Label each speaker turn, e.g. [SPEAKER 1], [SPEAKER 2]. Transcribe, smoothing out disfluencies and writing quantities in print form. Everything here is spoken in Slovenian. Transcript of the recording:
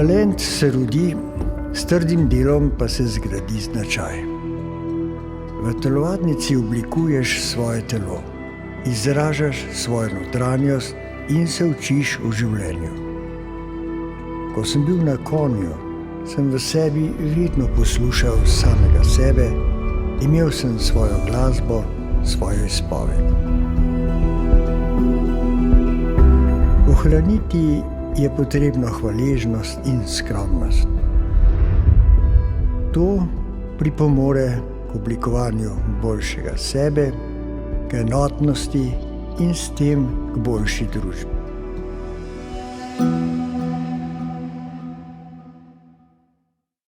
[SPEAKER 1] Talent se rodi, s trdim delom pa se zgradi značaj. V telovadnici oblikuješ svoje telo, izražaš svojo notranjost in se učiš v življenju. Ko sem bil na konju, sem v sebi vedno poslušal samega sebe, imel sem svojo glasbo, svojo izpoved. Ohraniti je potrebno hvaležnost in skromnost. To pripomore k oblikovanju boljšega sebe, k enotnosti in s tem k boljši družbi.